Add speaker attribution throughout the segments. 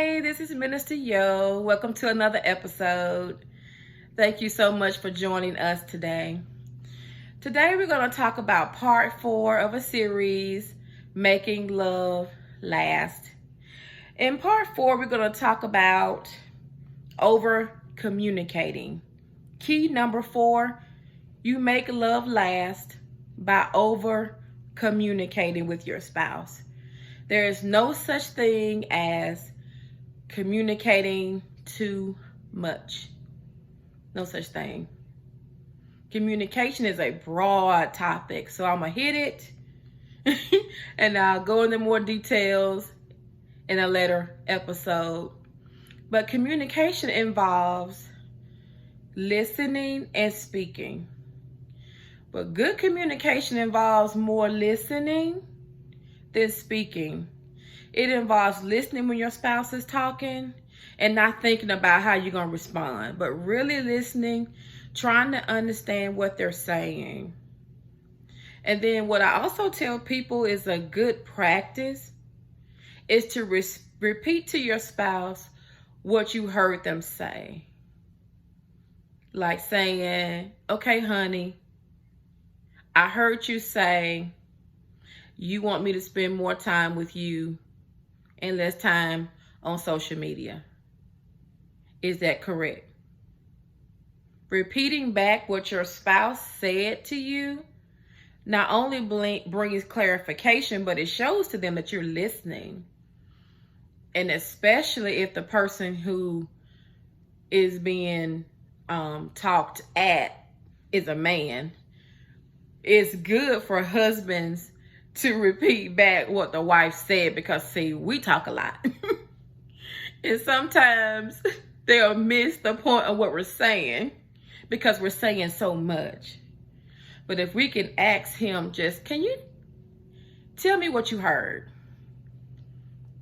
Speaker 1: Hey, this is Minister Yo. Welcome to another episode. Thank you so much for joining us today. Today we're going to talk about part 4 of a series, Making Love Last. In part 4, we're going to talk about over communicating. Key number 4, you make love last by over communicating with your spouse. There is no such thing as communicating too much. No such thing. Communication is a broad topic, so I'm going to hit it and I'll go into more details in a later episode. But communication involves listening and speaking. But good communication involves more listening than speaking. It involves listening when your spouse is talking and not thinking about how you're going to respond, but really listening, trying to understand what they're saying. And then what I also tell people is a good practice is to repeat to your spouse what you heard them say. Like saying, okay, honey, I heard you say you want me to spend more time with you and less time on social media. Is that correct? Repeating back what your spouse said to you not only brings clarification, but it shows to them that you're listening. And especially if the person who is being talked at is a man, it's good for husbands to repeat back what the wife said, because see, we talk a lot. And sometimes they'll miss the point of what we're saying because we're saying so much. But if we can ask him just, can you tell me what you heard?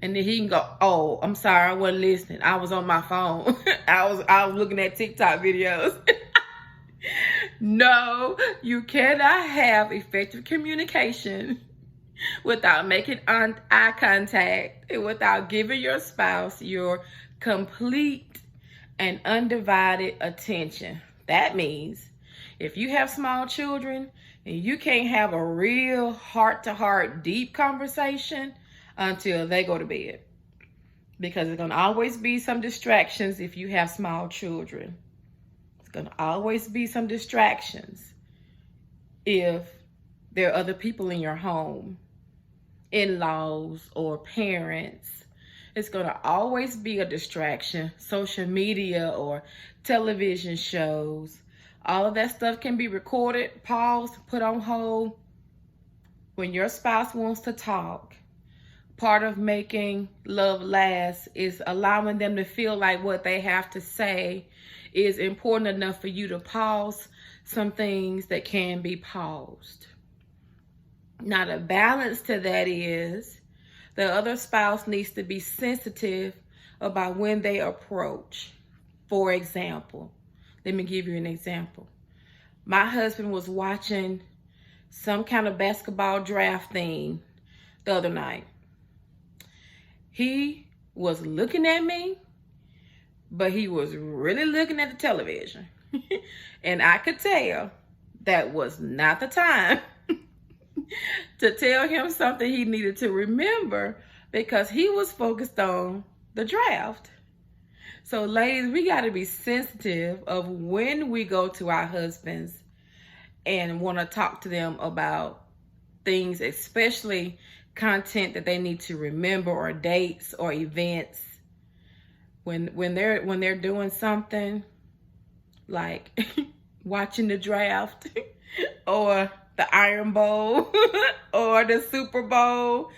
Speaker 1: And then he can go, oh, I'm sorry, I wasn't listening. I was on my phone. I was looking at TikTok videos. No, you cannot have effective communication without making eye contact and without giving your spouse your complete and undivided attention. That means if you have small children and you can't have a real heart-to-heart deep conversation until they go to bed, because there's going to always be some distractions if you have small children. There's going to always be some distractions if there are other people in your home, in-laws or parents. It's going to always be a distraction. Social media or television shows. All of that stuff can be recorded, paused, put on hold. When your spouse wants to talk, part of making love last is allowing them to feel like what they have to say is important enough for you to pause some things that can be paused. Now, the balance to that is the other spouse needs to be sensitive about when they approach. For example, let me give you an example. My husband was watching some kind of basketball draft thing the other night. He was looking at me, but he was really looking at the television. And I could tell that was not the time to tell him something he needed to remember, because he was focused on the draft. So ladies, we got to be sensitive of when we go to our husbands and want to talk to them about things, especially content that they need to remember, or dates or events. When they're doing something like watching the draft or the Iron Bowl or the Super Bowl,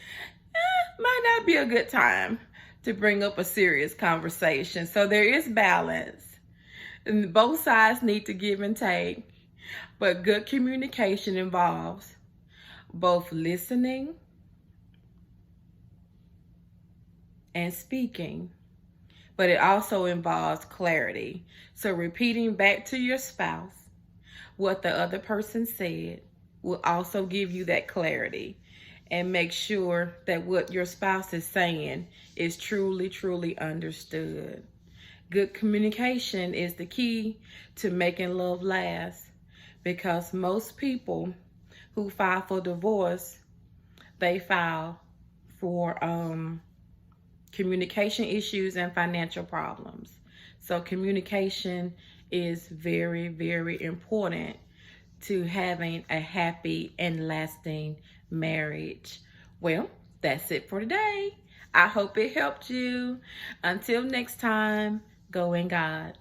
Speaker 1: might not be a good time to bring up a serious conversation. So there is balance, and both sides need to give and take. But good communication involves both listening and speaking, but it also involves clarity. So repeating back to your spouse what the other person said will also give you that clarity. and make sure that what your spouse is saying is truly, truly understood. Good communication is the key to making love last, because most people who file for divorce, they file for communication issues and financial problems. So communication is very, very important to having a happy and lasting marriage. Well, that's it for today. I hope it helped you. Until next time, go in God.